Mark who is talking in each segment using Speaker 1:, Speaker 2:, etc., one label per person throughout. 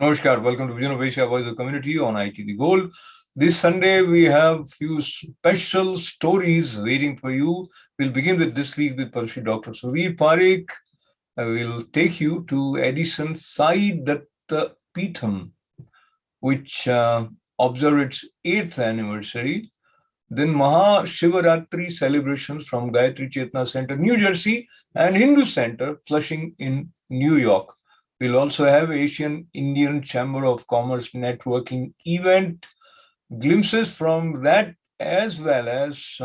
Speaker 1: Namaskar, welcome to Vision of Asia Voice of the Community on ITV Gold. This Sunday, we have few special stories waiting for you. We'll begin with this week with Parshi Dr. Sudhir Parekh. I will take you to Edison Sai Datta Peetham, which observed its 8th anniversary. Then Maha Shivaratri celebrations from Gayatri Chetna Center, New Jersey, and Hindu Center, Flushing in New York. We'll also have Asian Indian Chamber of Commerce networking event, glimpses from that, as well as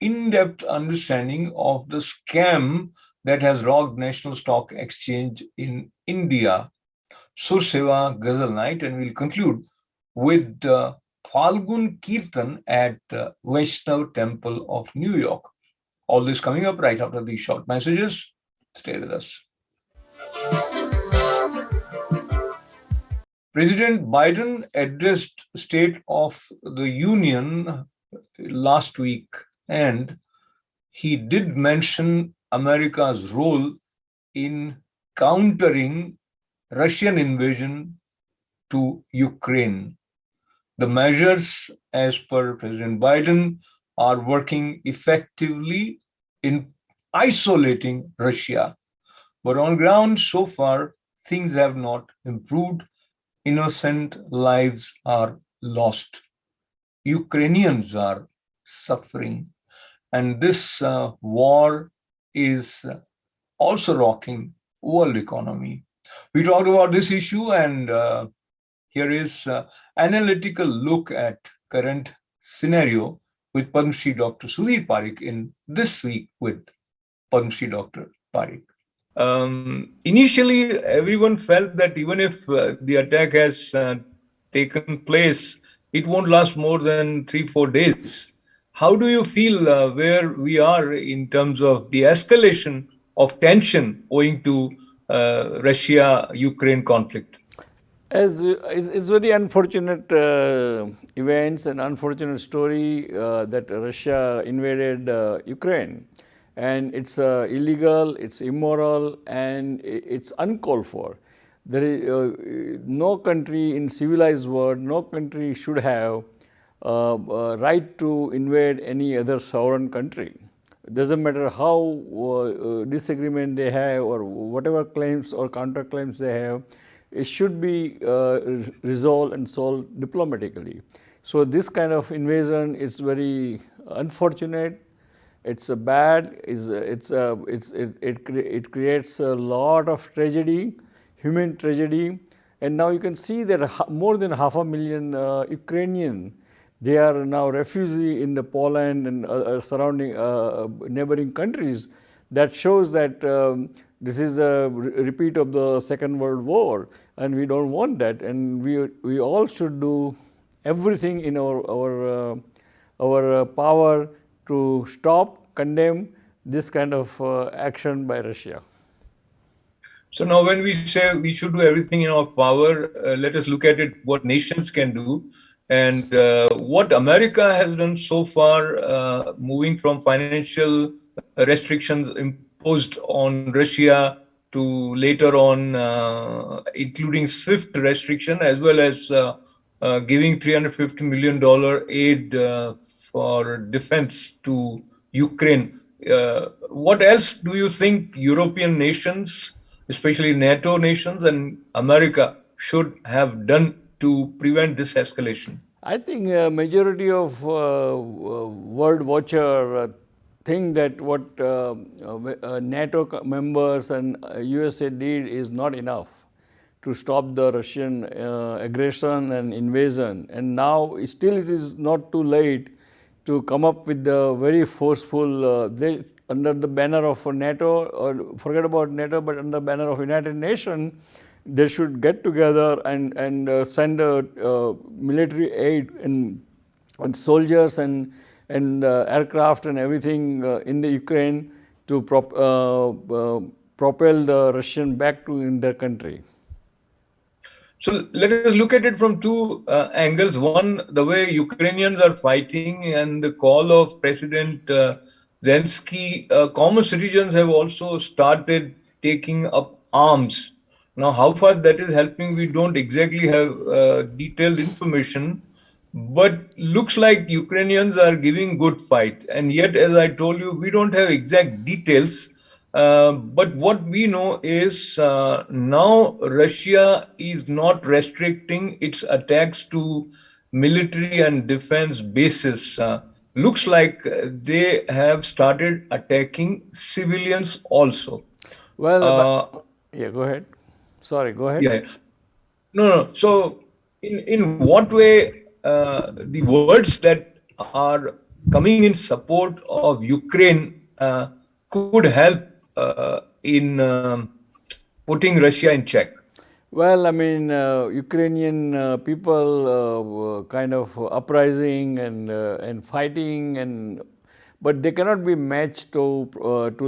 Speaker 1: in-depth understanding of the scam that has rocked National Stock Exchange in India. Surseva Ghazal Night, and we'll conclude with Falgun Kirtan at Vaishnav Temple of New York. All this coming up right after these short messages. Stay with us. President Biden addressed State of the Union last week, and he did mention America's role in countering Russian invasion to Ukraine. The measures, as per President Biden, are working effectively in isolating Russia. But on ground, so far, things have not improved. Innocent lives are lost. Ukrainians are suffering. And this war is also rocking world economy. We talked about this issue, and here is analytical look at current scenario with Padma Shri Dr. Sudhir Parekh in This Week with Padma Shri Dr. Parekh. Initially, everyone felt that even if the attack has taken place, it won't last more than 3-4 days. How do you feel where we are in terms of the escalation of tension owing to Russia-Ukraine conflict?
Speaker 2: It's very unfortunate events and unfortunate story that Russia invaded Ukraine, and it's illegal, it's immoral, and it's uncalled for. There is no country in civilized world, no country should have right to invade any other sovereign country. It doesn't matter how disagreement they have or whatever claims or counterclaims they have. It should be resolved and solved diplomatically. So this kind of invasion is very unfortunate. It's bad. It creates a lot of tragedy, human tragedy, and now you can see that more than 500,000 Ukrainian, they are now refugees in the Poland and surrounding neighboring countries. That shows that this is a repeat of the Second World War, and we don't want that. And we all should do everything in our power to stop, condemn this kind of action by Russia.
Speaker 1: So now when we say we should do everything in our power, let us look at it, what nations can do. And what America has done so far, moving from financial restrictions imposed on Russia to later on including SWIFT restriction, as well as giving $350 million aid for defense to Ukraine. What else do you think European nations, especially NATO nations and America, should have done to prevent this escalation?
Speaker 2: I think majority of world watcher think that what NATO members and USA did is not enough to stop the Russian aggression and invasion. And now still it is not too late to come up with the very forceful, under the banner of NATO, or forget about NATO, but under the banner of United Nations, they should get together and send military aid and soldiers and aircraft and everything in the Ukraine to propel the Russian back to in their country.
Speaker 1: So let us look at it from two angles. One, the way Ukrainians are fighting, and the call of President Zelensky. Common citizens have also started taking up arms Now, how far that is helping, we don't exactly have detailed information, but looks like Ukrainians are giving good fight. And yet, as I told you, we don't have exact details. But what we know is now Russia is not restricting its attacks to military and defense bases. Looks like they have started attacking civilians also.
Speaker 2: Well,
Speaker 1: Uh,
Speaker 2: yeah, go ahead. Sorry, go ahead.
Speaker 1: yeah. No, no. So, in what way the words that are coming in support of Ukraine could help in putting Russia in check?
Speaker 2: Well, I mean, Ukrainian people were kind of uprising and fighting, but they cannot be matched to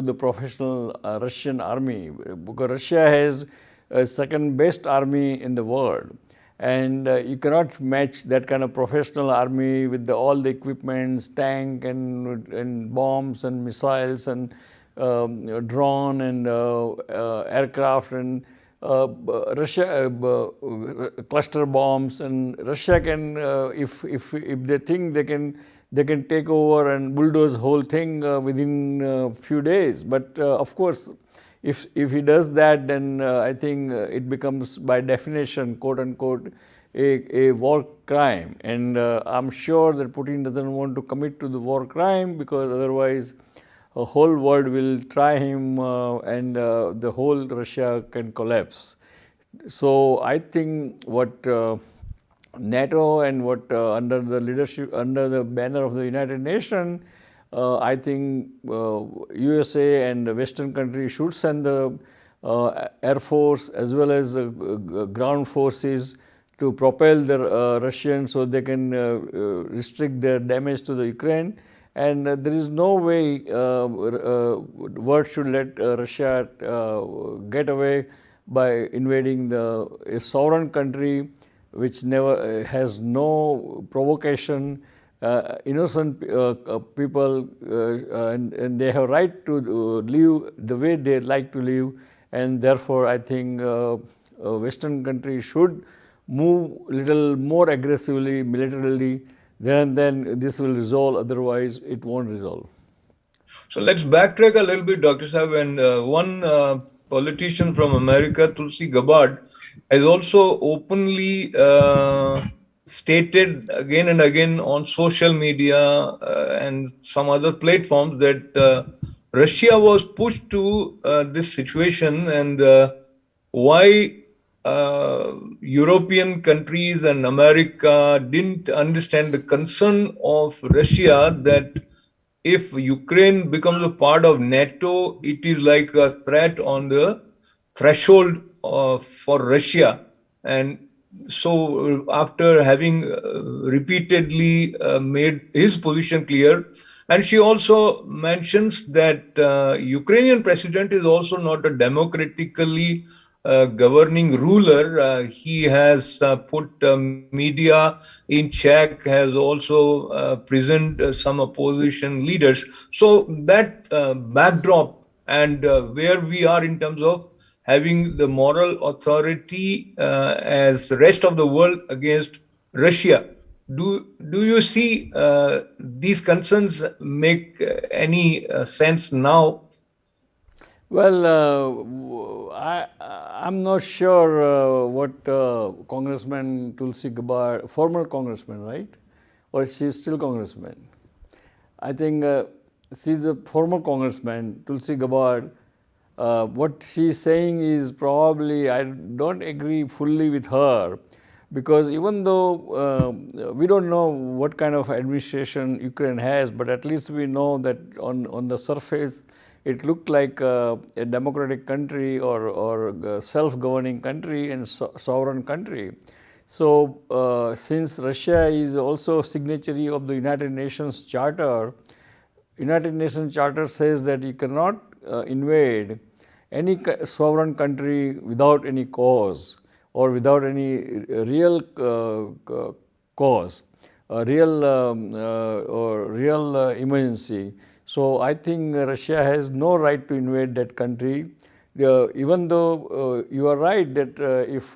Speaker 2: the professional Russian army, because Russia has a second best army in the world, and you cannot match that kind of professional army with all the equipments, tank and bombs and missiles and drone and aircraft and Russia cluster bombs, and Russia can, if they think they can take over and bulldoze whole thing within a few days. But of course, if he does that, then I think it becomes by definition, quote unquote, a war crime. And I'm sure that Putin doesn't want to commit to the war crime, because otherwise a whole world will try him and the whole Russia can collapse. So I think what NATO and what under the leadership, under the banner of the United Nations, I think USA and the Western countries should send the Air Force as well as ground forces to propel the Russians so they can restrict their damage to the Ukraine. And there is no way world should let Russia get away by invading a sovereign country which never has no provocation, innocent people, and they have right to live the way they like to live. And therefore, I think Western countries should move little more aggressively militarily, then this will resolve, otherwise it won't resolve.
Speaker 1: So let's backtrack a little bit, Dr. Saab. And one politician from America, Tulsi Gabbard, has also openly stated again and again on social media and some other platforms that Russia was pushed to this situation, and why European countries and America didn't understand the concern of Russia, that if Ukraine becomes a part of NATO, it is like a threat on the threshold for Russia. And so, after having repeatedly made his position clear, and she also mentions that Ukrainian president is also not a democratically governing ruler. He has put media in check, has also prisoned some opposition leaders. So that backdrop and where we are in terms of having the moral authority as the rest of the world against Russia. Do you see these concerns make any sense now?
Speaker 2: Well, I'm not sure what Congressman Tulsi Gabbard, former congressman, right? Or she's still congressman. I think she's a former congressman, Tulsi Gabbard. What she's saying is probably, I don't agree fully with her, because even though we don't know what kind of administration Ukraine has, but at least we know that on the surface it looked like a democratic country or self-governing country and sovereign country. So since Russia is also signatory of the United Nations Charter, United Nations Charter says that you cannot invade any sovereign country without any cause or without any real cause, real or real emergency. So I think Russia has no right to invade that country even though you are right that if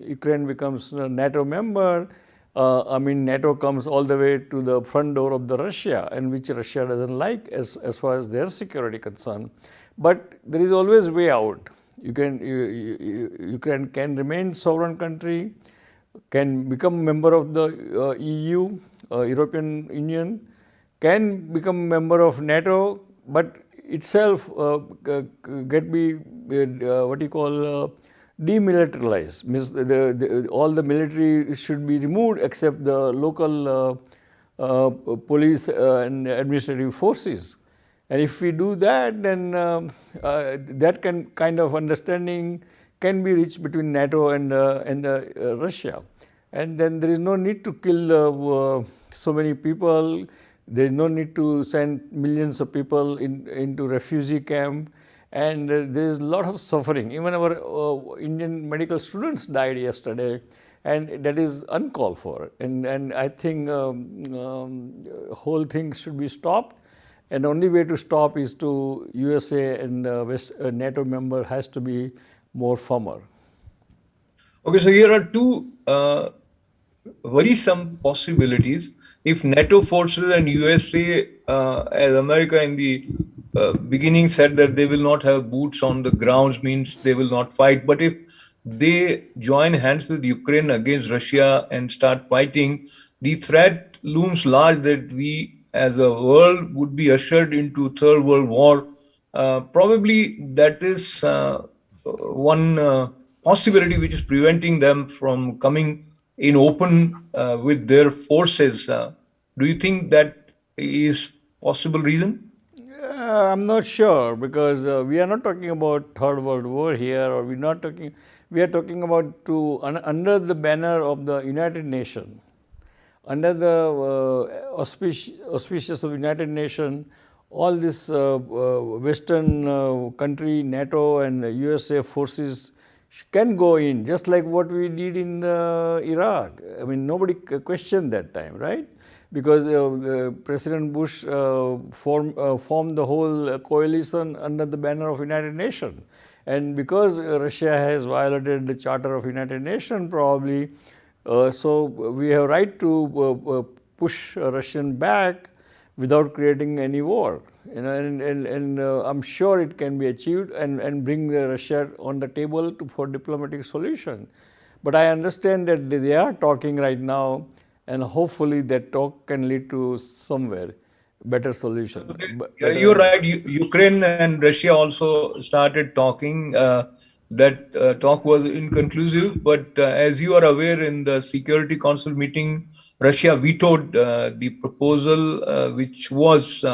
Speaker 2: Ukraine becomes a NATO member, I mean NATO comes all the way to the front door of the Russia, and which Russia doesn't like as far as their security concerned. But there is always way out. Ukraine can remain sovereign country, can become member of the EU, European Union, can become member of NATO, but itself get be what you call demilitarized. Means all the military should be removed except the local police and administrative forces. And if we do that, then that kind of understanding can be reached between NATO and Russia. And then there is no need to kill so many people. There is no need to send millions of people into refugee camp. And there is a lot of suffering. Even our Indian medical students died yesterday, and that is uncalled for. And I think whole thing should be stopped. And the only way to stop is to USA and NATO member has to be more firmer.
Speaker 1: Okay, so here are two worrisome possibilities. If NATO forces and USA, as America in the beginning said that they will not have boots on the grounds, means they will not fight. But if they join hands with Ukraine against Russia and start fighting, the threat looms large that we as a world would be ushered into Third World War. Probably that is one possibility which is preventing them from coming in open with their forces. Do you think that is possible reason?
Speaker 2: I'm not sure, because we are not talking about Third World War here, or we are talking about under the banner of the United Nations, under the auspicious of United Nations. All this Western country, NATO and USA forces can go in, just like what we did in Iraq. I mean, nobody questioned that time, right? Because President Bush formed the whole coalition under the banner of United Nations. And because Russia has violated the Charter of United Nations probably, so we have right to push Russian back without creating any war. And I'm sure it can be achieved and bring Russia on the table for diplomatic solution. But I understand that they are talking right now, and hopefully that talk can lead to somewhere better solution.
Speaker 1: You're right. Ukraine and Russia also started talking. That talk was inconclusive, but as you are aware, in the Security Council meeting, Russia vetoed the proposal, which was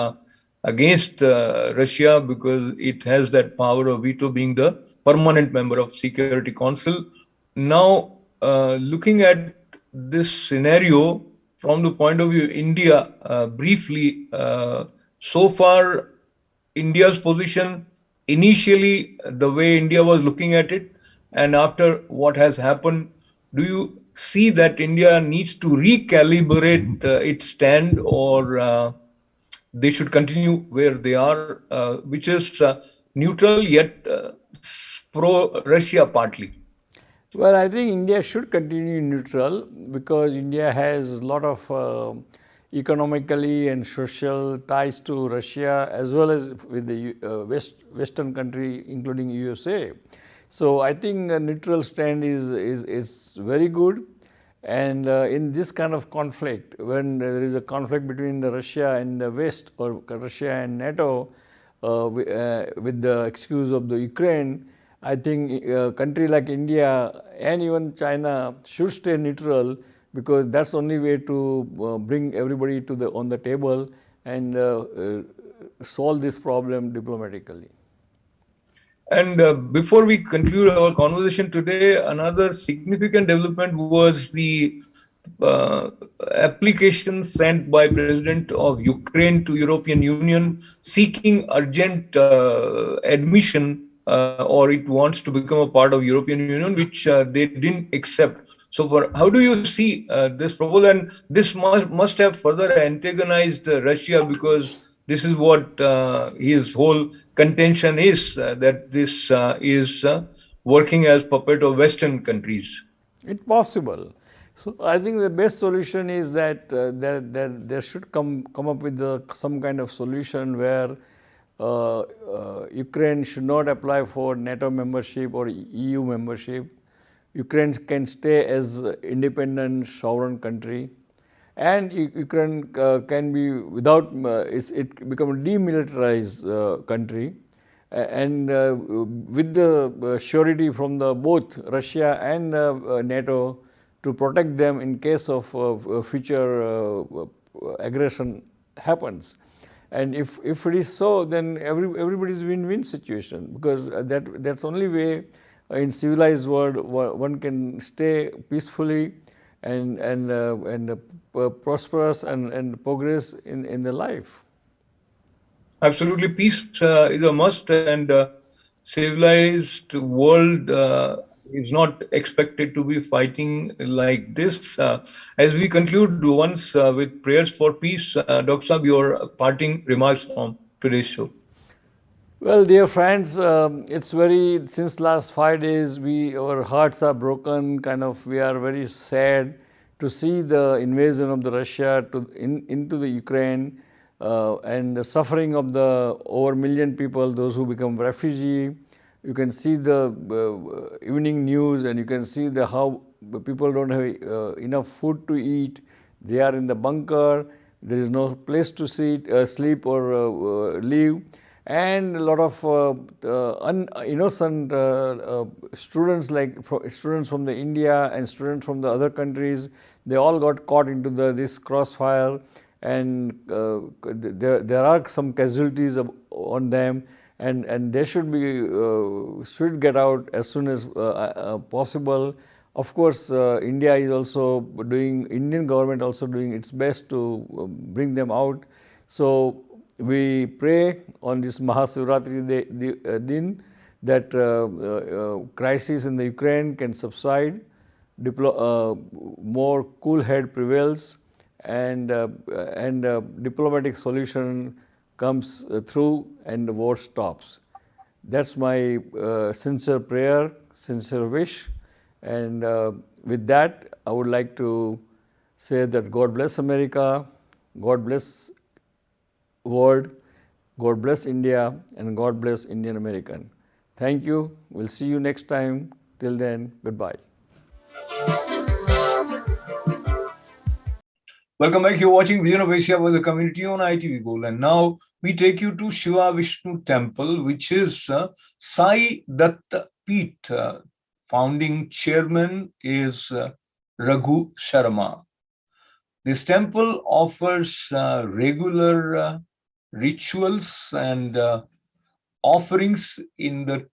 Speaker 1: against Russia, because it has that power of veto, being the permanent member of Security Council. Now, looking at this scenario from the point of view of India, briefly, so far, India's position, initially, the way India was looking at it, and after what has happened, do you see that India needs to recalibrate its stand, or they should continue where they are, which is neutral yet pro-Russia partly?
Speaker 2: Well, I think India should continue neutral, because India has a lot of economically and social ties to Russia, as well as with the Western country, including USA. So I think a neutral stand is very good. And in this kind of conflict, when there is a conflict between the Russia and the West, or Russia and NATO, with the excuse of the Ukraine, I think a country like India and even China should stay neutral, because that's the only way to bring everybody to on the table and solve this problem diplomatically.
Speaker 1: And before we conclude our conversation today, another significant development was the application sent by President of Ukraine to European Union seeking urgent admission, or it wants to become a part of European Union, which they didn't accept. So how do you see this proposal? And this must have further antagonized Russia, because this is what his whole contention is that this is working as puppet of Western countries.
Speaker 2: It's possible. So I think the best solution is that there should come up with some kind of solution where Ukraine should not apply for NATO membership or EU membership. Ukraine can stay as independent sovereign country, and Ukraine can be without it become a demilitarized country, and with the surety from the both Russia and NATO to protect them in case of future aggression happens. And if it is so, then everybody's win-win situation, because that's the only way in civilized world one can stay peacefully and prosperous and progress in the life.
Speaker 1: Absolutely, peace is a must, and civilized world is not expected to be fighting like this. As we conclude once with prayers for peace, Dr. Saab, your parting remarks on today's show.
Speaker 2: Well, dear friends, it's since last 5 days, our hearts are broken, we are very sad to see the invasion of the Russia into the Ukraine, and the suffering of the over 1 million people, those who become refugee. You can see the evening news, and you can see how people don't have enough food to eat. They are in the bunker. There is no place to sleep or live. And a lot of innocent students, like students from the India and students from the other countries, they all got caught into this crossfire, and there are some casualties on them, and they should get out as soon as possible. Of course, Indian government also doing its best to bring them out. So we pray on this Mahashivratri din that crisis in the Ukraine can subside, more cool head prevails, and diplomatic solution comes through and the war stops. That's my sincere prayer, sincere wish, and with that I would like to say that God bless America, God bless world, God bless India, and God bless Indian American. Thank you. We'll see you next time. Till then, goodbye.
Speaker 1: Welcome back. You're watching Vision of Asia was a community on ITV Gold, and now we take you to Shiva Vishnu Temple, which is Sai Datta Peeth. Founding chairman is Raghu Sharma. This temple offers regular rituals and offerings in the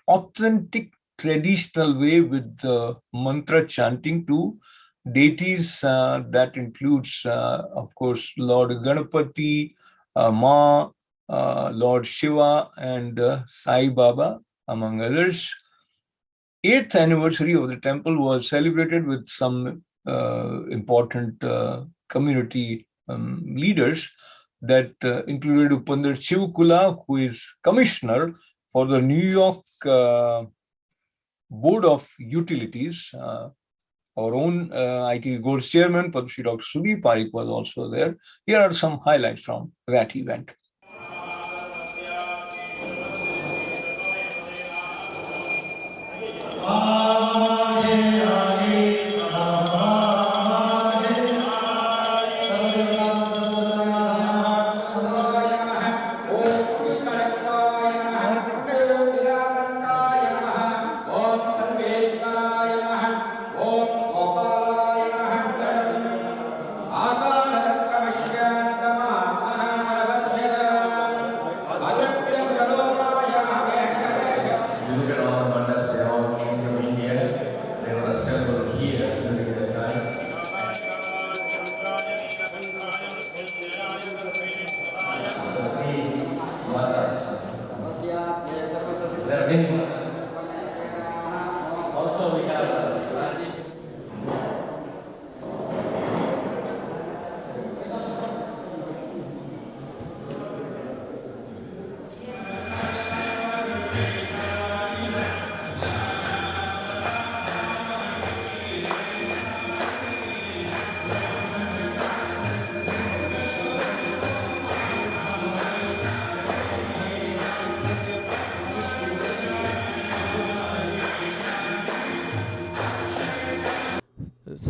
Speaker 1: authentic traditional way, with the mantra chanting to deities that includes, of course, Lord Ganapati, Ma, Lord Shiva, and Sai Baba, among others. 8th anniversary of the temple was celebrated with some important community leaders that included Upandar Chivukula, who is commissioner for the New York Board of Utilities. Our own ITV Gold chairman, Padma Shri Dr. Sudeep Parikh, was also there. Here are some highlights from that event.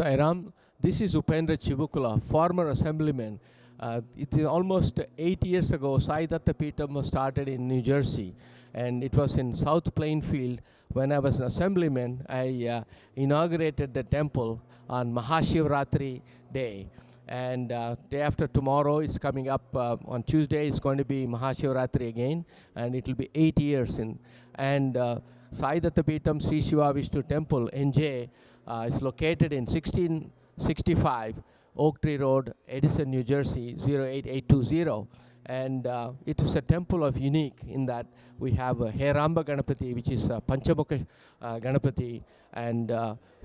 Speaker 3: Sairam, this is Upendra Chivukula, former assemblyman. It is almost 8 years ago, Sai Datta Peetham was started in New Jersey, and it was in South Plainfield. When I was an assemblyman, I inaugurated the temple on Mahashivratri day. And day after tomorrow, it's coming up on Tuesday, it's going to be Mahashivratri again, and it will be 8 years in. And Sai Datta Peetham Sri Shiva Vishnu Temple, NJ, is located in 1665 Oak Tree Road, Edison, New Jersey, 08820. And it is a temple of unique in that we have a Heramba Ganapati, which is Panchamukha Ganapati, and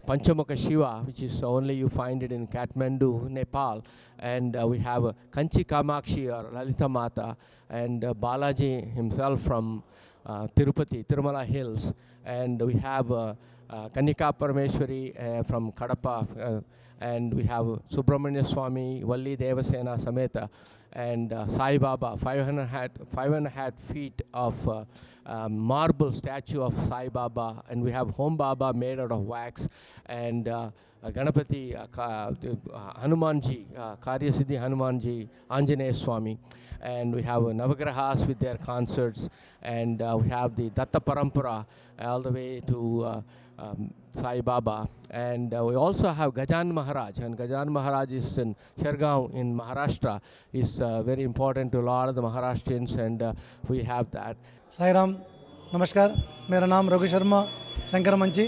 Speaker 3: Panchamukha Shiva, which is only you find it in Kathmandu, Nepal. And we have Kanchi Kamakshi or Lalita Mata, and Balaji himself from Tirupati, Tirumala Hills. And we have Kanika Parameshwari from Kadapa, and we have Subramanya Swami, Valli Devasena Sameta, and Sai Baba, 5.5 feet of marble statue of Sai Baba, and we have Home Baba made out of wax, and Ganapati, Hanumanji, Karya Siddhi Hanumanji, Anjaneya Swami, and we have Navagrahas with their concerts, and we have the Datta Parampara all the way to Sai Baba, and we also have Gajan Maharaj, and Gajan Maharaj is in Shergaon in Maharashtra. Is very important to a lot of the Maharashtrians, and we have that.
Speaker 4: Sai Ram, नमस्कार. मेरा नाम रघु शर्मा शंकर मंची,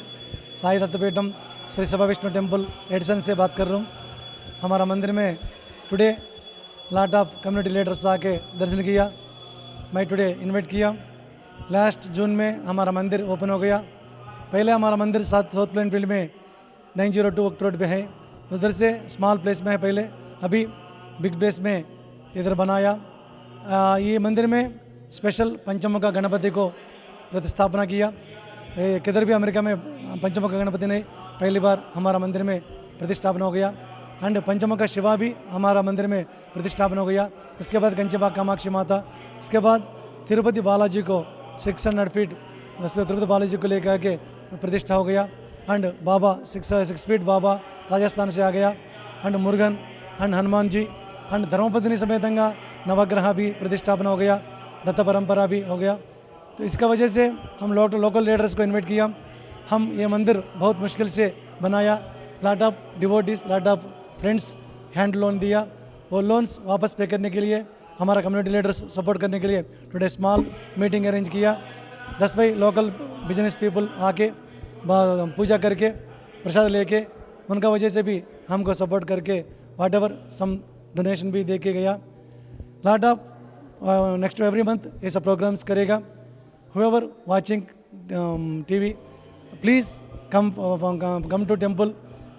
Speaker 4: साई दत्त पीठम श्री सभा Vishnu temple Edison से बात कर रहा हूँ. हमारा मंदिर में today lot of community leaders आके दर्शन किया. मैं टुडे इनवाइट किया. लास्ट जून में हमारा मंदिर ओपन हो गया. पहले हमारा मंदिर साउथ प्लेनफील्ड में 902 ओक रोड पे है, उधर से स्मॉल प्लेस में है पहले, अभी बिग प्लेस में इधर बनाया. ये मंदिर में स्पेशल पंचमुखा गणपति को प्रतिस्थापना किया. किधर भी अमेरिका में पंचमुखा गणपति नहीं, पहली बार हमारा मंदिर में प्रतिष्ठापन हो गया. एंड पंचमुखा शिवा भी हमारा मंदिर में प्रतिष्ठापन हो गया. उसके बाद कंचीबाग कामाक्षी माता, उसके बाद तिरुपति बालाजी को 600 फीट तिरुपति बालाजी को लेकर के प्रतिष्ठा हो गया. एंड बाबा 6 फीट बाबा राजस्थान से आ गया. And Murugan and Hanuman ji and धर्मपत्नी समेतंगा नवग्रह भी प्रतिष्ठापन हो गया. दत्त परंपरा भी हो गया. तो इसका वजह से हम लोकल लीडर्स को इनवाइट किया. हम ये मंदिर बहुत मुश्किल से बनाया. Lot of devotees, lot of friends hand loan दिया. वो लोन्स वापस पे करने के लिए हमारा कम्युनिटी लीडर्स सपोर्ट करने के लिए टुडे स्मॉल मीटिंग अरेंज किया. 10 भाई लोकल बिजनेस पीपल आके पूजा करके प्रसाद लेके, उनका वजह से भी हमको सपोर्ट करके वाट एवर सम डोनेशन भी दे के गया. Lot of next every month ऐसा प्रोग्राम्स करेगा. whoever watching TV, please come to temple,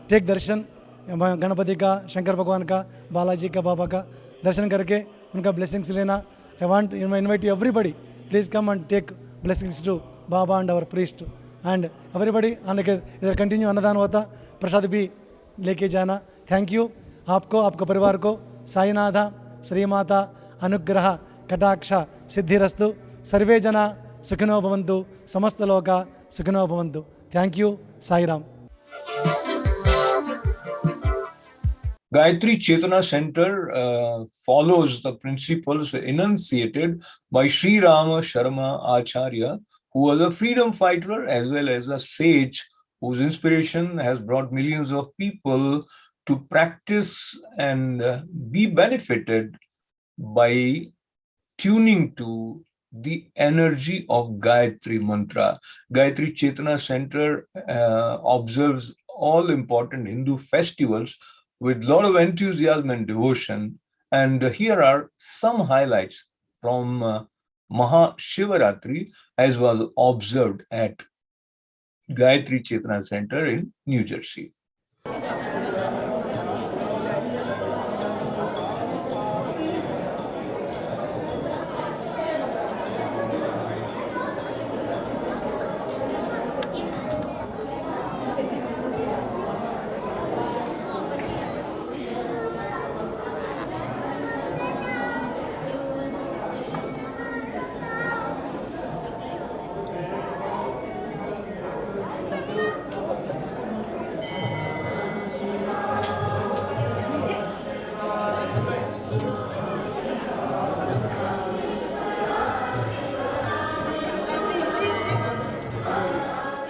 Speaker 4: take darshan Ganpati का, शंकर भगवान का, बालाजी का, बाबा का दर्शन करके उनका ब्लेसिंग्स लेना. I want to invite you everybody, please come and take blessings to Baba and our priest, and everybody आने के इधर कंटिन्यू अन्नदान होता, प्रसाद भी लेके जाना. थैंक यू आपको, आपके परिवार को. साईनाथा श्रीमाता अनुग्रह कटाक्ष सिद्धिरस्तु. सर्वे जना सुखिनो भवन्तु, समस्त लोका सुखिनो भवन्तु. Thank you. Sai Ram.
Speaker 1: Gayatri Chetana Center follows the principles enunciated by Sri Rama Sharma Acharya, who was a freedom fighter as well as a sage whose inspiration has brought millions of people to practice and be benefited by tuning to the energy of Gayatri Mantra. Gayatri Chetana Center observes all important Hindu festivals with a lot of enthusiasm and devotion. And here are some highlights from Mahashivaratri as was observed at Gayatri Chetana Center in New Jersey.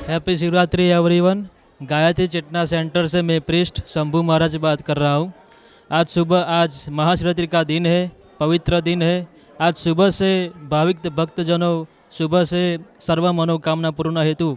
Speaker 5: Happy Shivaratri everyone. Gayatri Chetna Center से मैं priest Shambhu महाराज बात कर रहा हूँ। आज महाशिवरात्रि का दिन है, पवित्र दिन है। आज सुबह से भाविक भक्तजनों सुबह से सर्व मनोकामना पूर्ण हेतु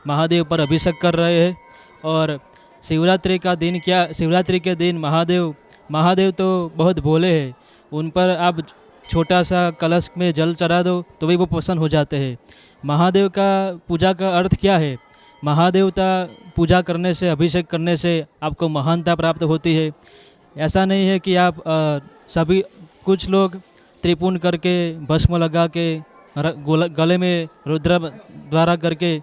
Speaker 5: महादेव पर अभिषेक कर रहे हैं। और शिवरात्रि का दिन क्या, शिवरात्रि के दिन महादेव तो बहुत भोले हैं, उन पर आप छोटा सा कलश में जल चढ़ा दो तो भी वो प्रसन्न हो जाते हैं। महादेव का पूजा का अर्थ क्या है? महादेवता पूजा करने से, अभिषेक करने से आपको महानता प्राप्त होती है। ऐसा नहीं है कि आप सभी, कुछ लोग त्रिपुण करके, भस्म लगा के, गले में रुद्र द्वारा करके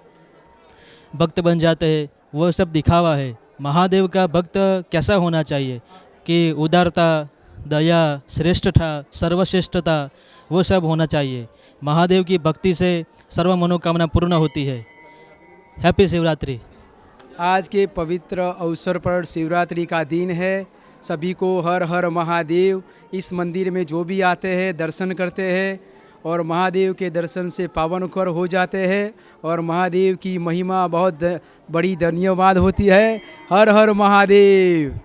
Speaker 5: भक्त बन जाते हैं, वो सब दिखावा है। महादेव का भक्त कैसा होना चाहिए कि उदारता, दया, श्रेष्ठता, सर्वश्रेष्ठता, वो सब होना चाहिए। महादेव की भक्ति से सर्व मनोकामना पूर्ण होती है। हैप्पी शिवरात्रि।
Speaker 6: आज के पवित्र अवसर पर शिवरात्रि का दिन है। सभी को हर हर महादेव। इस मंदिर में जो भी आते हैं दर्शन करते हैं और महादेव के दर्शन से पावन कर हो जाते हैं और महादेव की महिमा बहुत बड़ी धन्यवाद होती है। हर हर महादेव।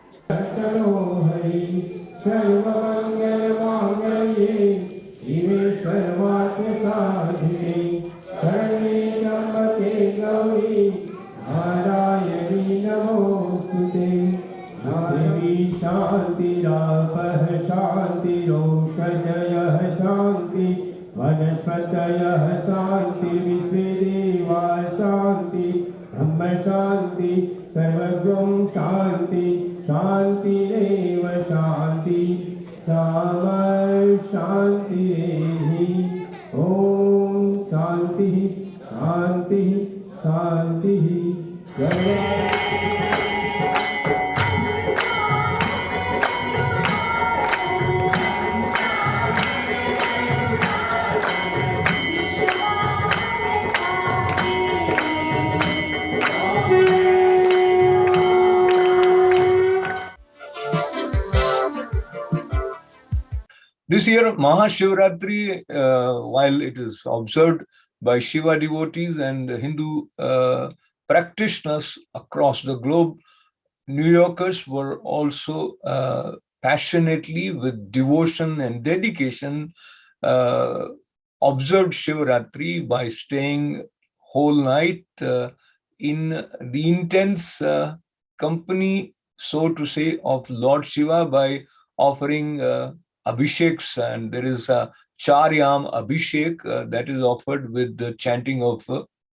Speaker 7: शांतिरापः शान्तिरोषधयः शान्ति वनस्पतयः शान्तिर्विश्वे देवाः शान्ति ब्रह्म शान्ति सर्वगुं शान्ति शान्तिरेव शान्ति सामा शान्तिरेहि। ॐ शान्तिः शान्तिः शान्तिः सर्व।
Speaker 1: This year, Mahashivratri, while it is observed by Shiva devotees and Hindu practitioners across the globe, New Yorkers were also passionately, with devotion and dedication, observed Shivratri by staying whole night in the intense company, so to say, of Lord Shiva by offering abhisheks, and there is a Charyam Abhishek that is offered with the chanting of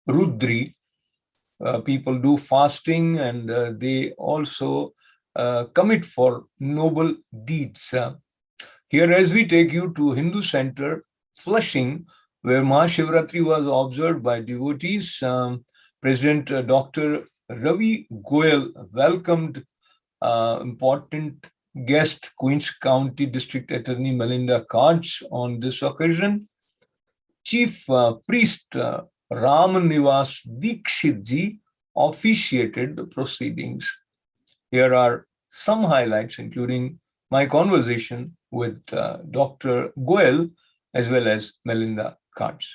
Speaker 1: Rudri. People do fasting and they also commit for noble deeds. Here, as we take you to Hindu Center, Flushing, where Mahashivratri was observed by devotees, President Dr. Ravi Goyal welcomed important guest Queens County District Attorney Melinda Karch on this occasion. Chief Priest Ram Nivas Dikshit ji officiated the proceedings. Here are some highlights, including my conversation with Dr. Goyal as well as Melinda Karch.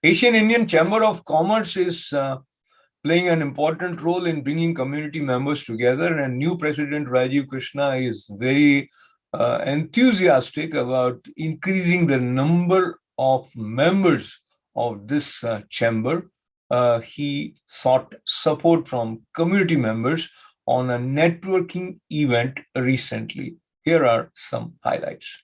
Speaker 1: Asian Indian Chamber of Commerce is playing an important role in bringing community members together, and new president Rajiv Krishna is very enthusiastic about increasing the number of members of this chamber. He sought support from community members on a networking event recently. Here are some highlights.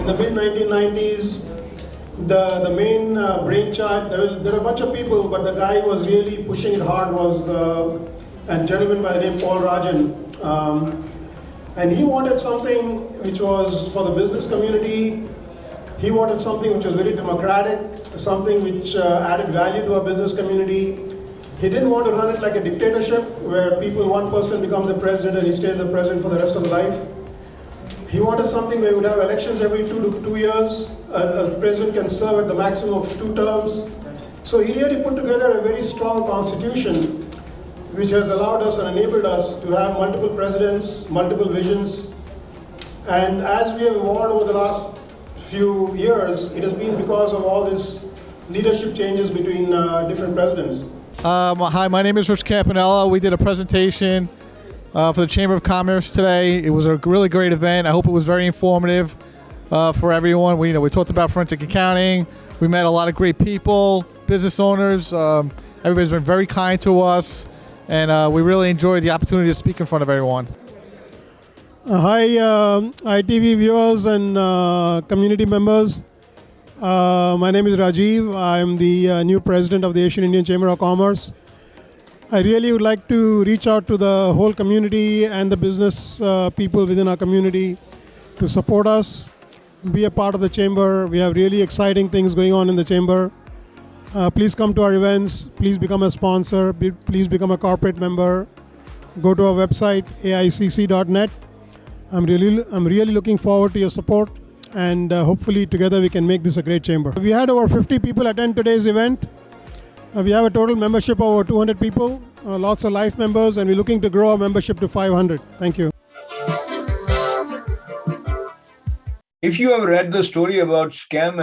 Speaker 8: In the mid-1990s, the main brainchild, there were a bunch of people, but the guy who was really pushing it hard was a gentleman by the name Paul Rajan. And he wanted something which was for the business community. He wanted something which was very democratic, something which added value to our business community. He didn't want to run it like a dictatorship where one person becomes the president and he stays the president for the rest of his life. He wanted something where we would have elections every 2 years. A president can serve at the maximum of 2 terms. So he really put together a very strong constitution which has allowed us and enabled us to have multiple presidents, multiple visions. And as we have evolved over the last few years, it has been because of all these leadership changes between different presidents.
Speaker 9: Hi, my name is Rich Campanella. We did a presentation for the Chamber of Commerce today. It was a really great event. I hope it was very informative for everyone. We talked about forensic accounting. We met a lot of great people, business owners. Everybody's been very kind to us, and we really enjoyed the opportunity to speak in front of everyone.
Speaker 8: Hi, ITV viewers and community members. My name is Rajiv. I'm the new president of the Asian Indian Chamber of Commerce. I really would like to reach out to the whole community and the business people within our community to support us, be a part of the chamber. We have really exciting things going on in the chamber. Please come to our events. Please become a sponsor. Please become a corporate member. Go to our website aicc.net. I'm really looking forward to your support, and hopefully together we can make this a great chamber. We had over 50 people attend today's event. We have a total membership of over 200 people, lots of life members, and we're looking to grow our membership to 500. Thank you.
Speaker 1: If you have read the story about scam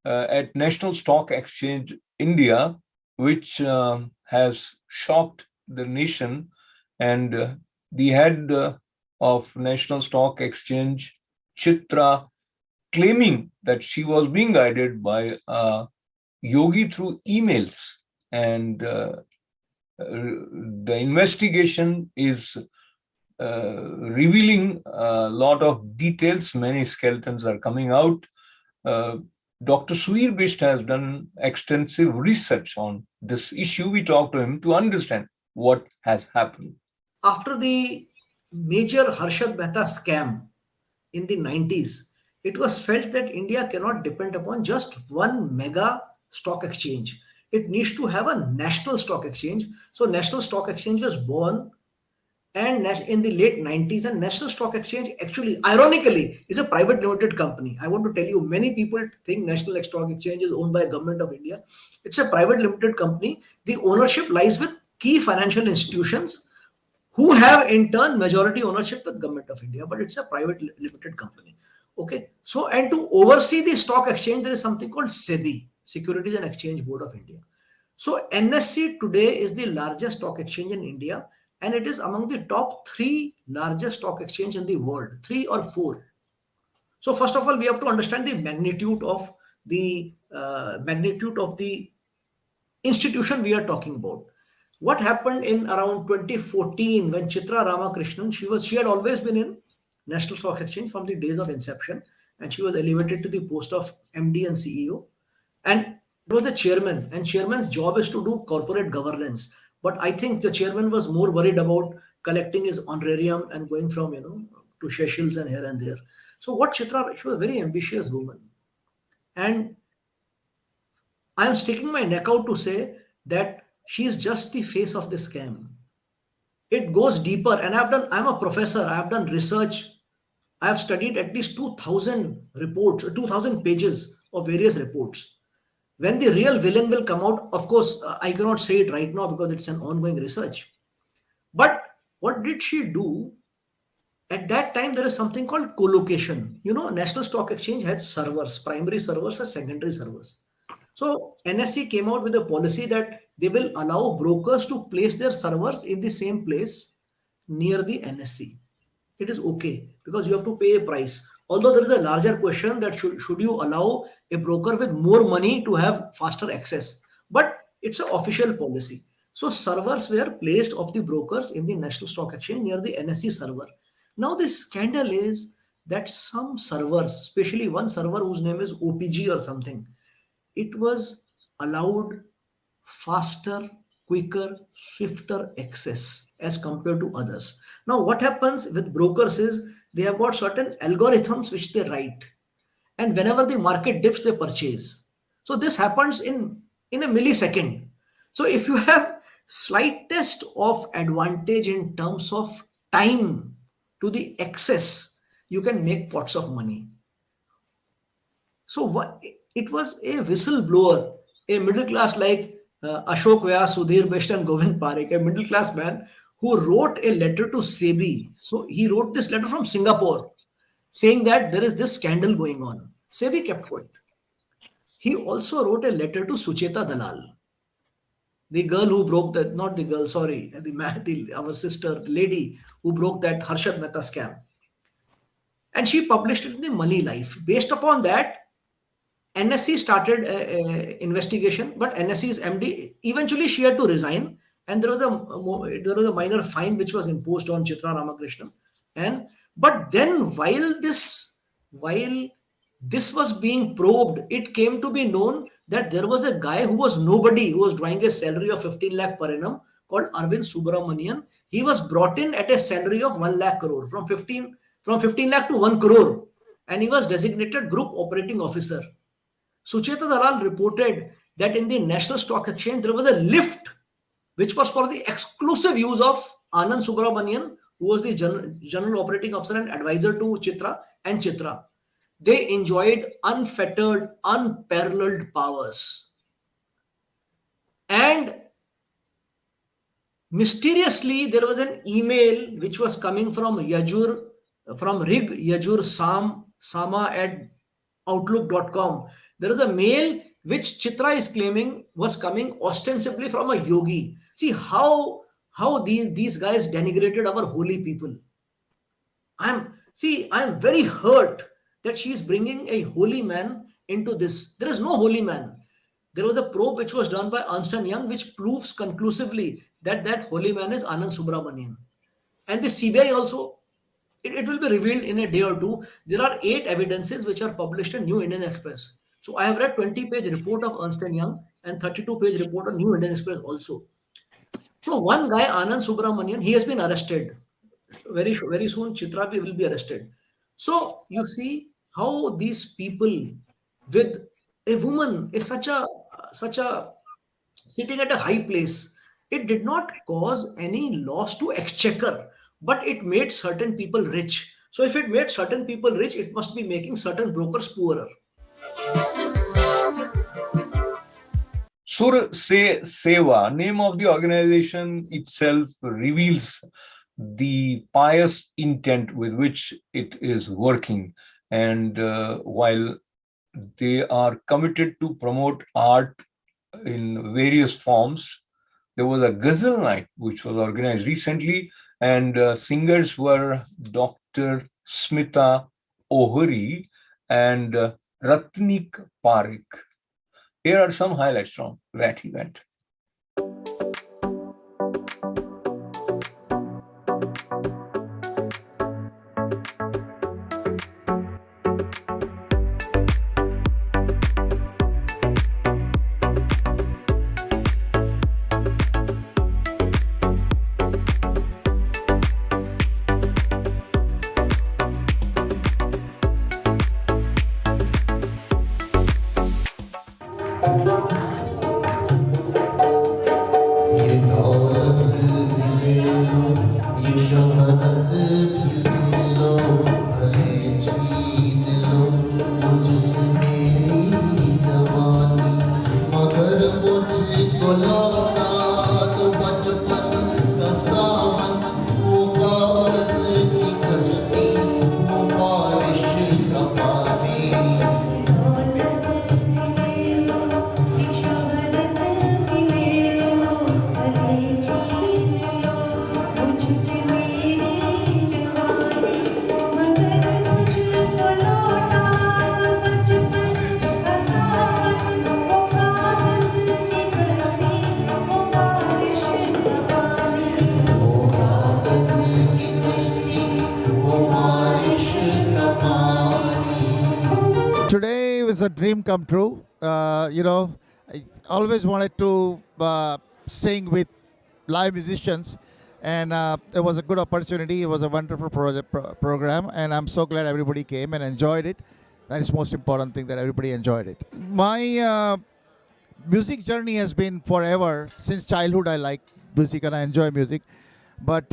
Speaker 1: at National Stock Exchange India, which has shocked the nation, and the head of National Stock Exchange, Chitra, claiming that she was being guided by Yogi through emails, and the investigation is revealing a lot of details. Many skeletons are coming out. Dr. Sudhir Bisht has done extensive research on this issue. We talked to him to understand what has happened.
Speaker 10: After the major Harshad Mehta scam in the 90s, it was felt that India cannot depend upon just one mega stock exchange. It needs to have a national stock exchange. So National Stock Exchange was born and in the late 90s, and National Stock Exchange actually, ironically, is a private limited company. I want to tell you, many people think National Stock Exchange is owned by Government of India. It's a private limited company. The ownership lies with key financial institutions who have in turn majority ownership with Government of India, but it's a private limited company. Okay. So, and to oversee the stock exchange, there is something called SEBI, Securities and Exchange Board of India. So NSE today is the largest stock exchange in India, and it is among the top 3 largest stock exchange in the world, 3 or 4. So first of all, we have to understand the magnitude of the institution we are talking about. What happened in around 2014 when Chitra Ramakrishnan, she had always been in National Stock Exchange from the days of inception, and she was elevated to the post of MD and CEO, and it was the chairman, and chairman's job is to do corporate governance. But I think the chairman was more worried about collecting his honorarium and going from, to Seychelles and here and there. So what Chitra, she was a very ambitious woman. And I am sticking my neck out to say that she is just the face of the scam. It goes deeper, and I'm a professor, I have done research. I have studied at least 2,000 reports, 2,000 pages of various reports. When the real villain will come out, of course, I cannot say it right now because it's an ongoing research. But what did she do? At that time, there is something called colocation. National Stock Exchange has servers, primary servers or secondary servers. So NSE came out with a policy that they will allow brokers to place their servers in the same place near the NSE. It is okay because you have to pay a price. Although there is a larger question that should you allow a broker with more money to have faster access? But it's an official policy. So servers were placed of the brokers in the National Stock Exchange near the NSE server. Now the scandal is that some servers, especially one server whose name is OPG or something, it was allowed faster, quicker, swifter access as compared to others. Now what happens with brokers is they have got certain algorithms which they write, and whenever the market dips, they purchase. So this happens in a millisecond. So if you have slightest of advantage in terms of time to the excess, you can make pots of money. So it was a whistleblower, a middle class like Ashok Vyas, Sudhir Bisht and Govind Parekh, a middle class man who wrote a letter to SEBI. So he wrote this letter from Singapore saying that there is this scandal going on. SEBI kept quiet. He also wrote a letter to Sucheta Dalal, the girl who broke our sister, the lady who broke that Harshad Mehta scam. And she published it in the Money Life. Based upon that, NSE started an investigation, but NSE's MD, eventually she had to resign, and there was a minor fine which was imposed on Chitra Ramakrishnan. But then while this was being probed, it came to be known that there was a guy who was nobody, who was drawing a salary of 15 lakh per annum called Arvind Subramanian. He was brought in at a salary of 1 lakh crore, from 15 lakh to 1 crore, and he was designated group operating officer. Sucheta Dalal reported that in the National Stock Exchange there was a lift which was for the exclusive use of Anand Subramanian, who was the general operating officer and advisor to Chitra and Chitra. They enjoyed unfettered, unparalleled powers. And mysteriously, there was an email which was coming from Yajur, from Rig Yajur Sama at outlook.com. There is a mail which Chitra is claiming was coming ostensibly from a yogi. See how these guys denigrated our holy people. I'm very hurt that she is bringing a holy man into this. There is no holy man. There was a probe which was done by Ernst & Young which proves conclusively that holy man is Anand Subramanian. And the CBI also, it will be revealed in a day or two. There are 8 evidences which are published in New Indian Express. So I have read 20-page report of Ernst & Young and 32-page report of New Indian Express also. So one guy, Anand Subramanian, he has been arrested. Very soon, Chitra will be arrested. So you see how these people with a woman is such a sitting at a high place. It did not cause any loss to exchequer, but it made certain people rich. So if it made certain people rich, it must be making certain brokers poorer.
Speaker 1: Sur Se Seva, name of the organization itself reveals the pious intent with which it is working. And while they are committed to promote art in various forms, there was a Ghazal night which was organized recently, and singers were Dr. Smita Ohri and Ratnik Parekh. Here are some highlights from that event.
Speaker 11: Today was a dream come true. I always wanted to sing with live musicians, and it was a good opportunity. It was a wonderful program, and I'm so glad everybody came and enjoyed it. That is the most important thing, that everybody enjoyed it. My music journey has been forever. Since childhood, I like music and I enjoy music. But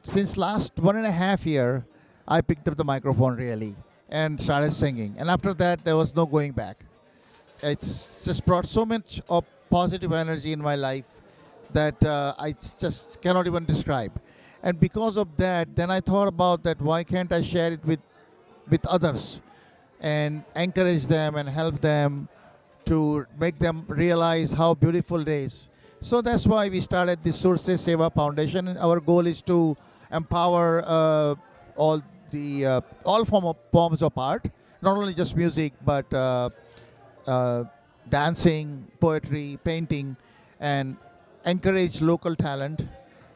Speaker 11: since last 1.5 years, I picked up the microphone really and started singing. And after that, there was no going back. It's just brought so much of positive energy in my life that I just cannot even describe. And because of that, then I thought about that, why can't I share it with others and encourage them and help them to make them realize how beautiful it is. So that's why we started the Sur Se Seva Foundation. And our goal is to empower all forms of art, not only just music, but dancing, poetry, painting, and encourage local talent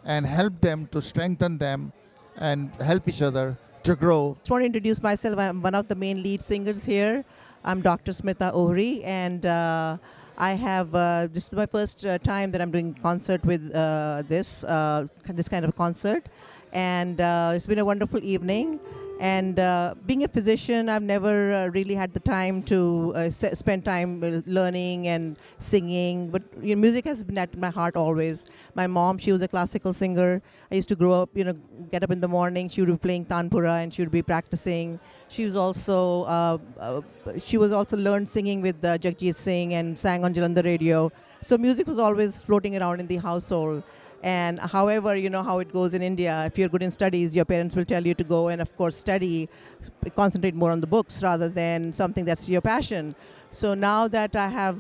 Speaker 11: and help them to strengthen them and help each other to grow.
Speaker 12: I just want to introduce myself. I'm one of the main lead singers here. I'm Dr. Smita Ohri, and I have this is my first time that I'm doing concert with this kind of concert, and it's been a wonderful evening. And being a physician, I've never really had the time to spend time learning and singing. But music has been at my heart always. My mom, she was a classical singer. I used to grow up, get up in the morning. She would be playing tanpura and she would be practicing. She was also learned singing with Jagjit Singh and sang on Jalandhar radio. So music was always floating around in the household. And however, you know how it goes in India, if you're good in studies, your parents will tell you to go and, of course, study, concentrate more on the books rather than something that's your passion. So now that I have,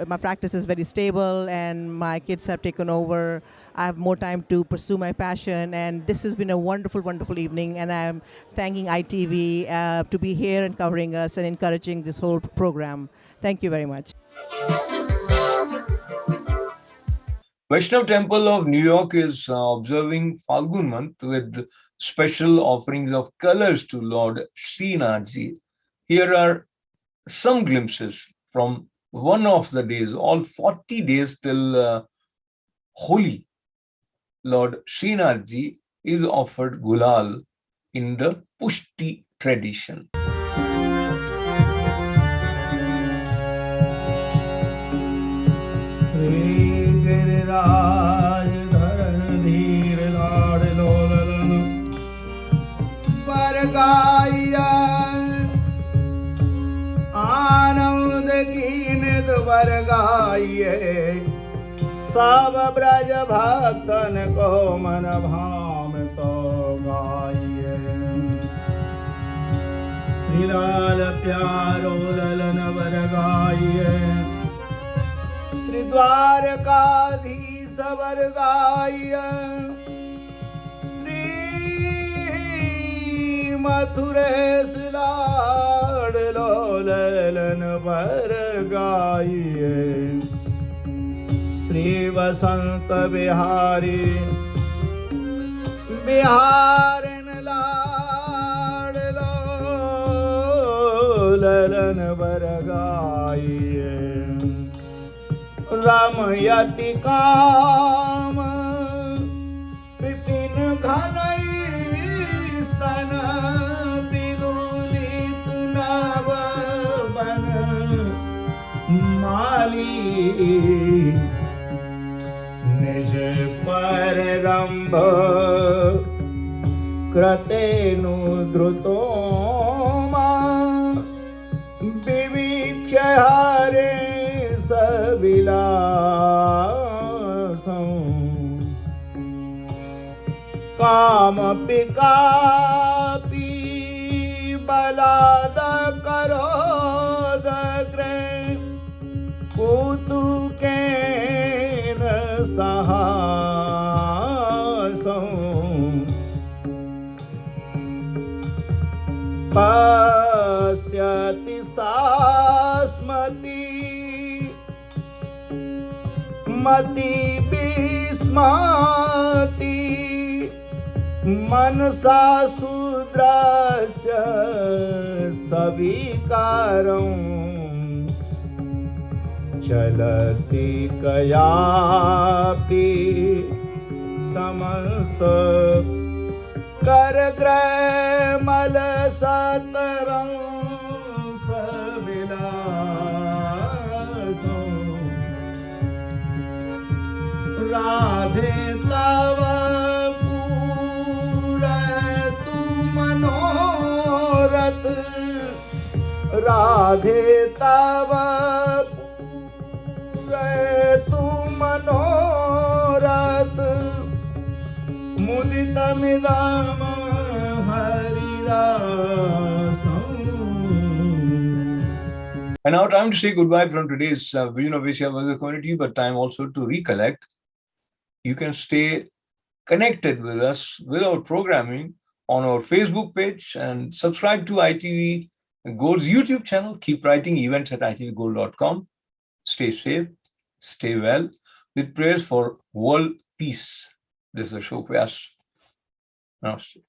Speaker 12: my practice is very stable and my kids have taken over, I have more time to pursue my passion. And this has been a wonderful, wonderful evening. And I'm thanking ITV to be here and covering us and encouraging this whole program. Thank you very much.
Speaker 1: Vaishnav Temple of New York is observing Falgun month with special offerings of colors to Lord Srinathji. Here are some glimpses from one of the days, all 40 days till Holi. Lord Srinathji is offered gulal in the Pushti tradition.
Speaker 7: राज धरण धीर लाड लोलन बरगाइया आनंद कीनत बरगाइए सब ब्रज भक्तन को मन भाम तो गाइए श्री लाल प्यारो ललन बरगाइए श्री द्वारकाधीश बरगाइय श्री मथुरेश लाड लोलन बरगाइय श्री वसंत बिहारी बिहारन लाड लोलन बरगाइय रमयति काम विपिन घनई स्तन विलुलित नव बन माली निज पर रंभ कृतेनु द्रुतो विवीक्ष हरे विलासं कामपि कापि बलाद करोद ग्रह कौतुकेन सहासं पश्यति सास्मति मति विस्मति मनसा सुद्रस्य सविकारं चलति कयापि समंस करग्रह मल सतरं राधे तव पूरतु मनोरथ राधे तव पूरतु मनोरथ मुदितमिदं हरिरासम्.
Speaker 1: And now time to say goodbye from today's Vision of Asia World Community, but time also to recollect. You can stay connected with us, with our programming on our Facebook page and subscribe to ITV Gold's YouTube channel. Keep writing events at itvgold.com. Stay safe, stay well, with prayers for world peace. This is Ashok Vyas. Namaste.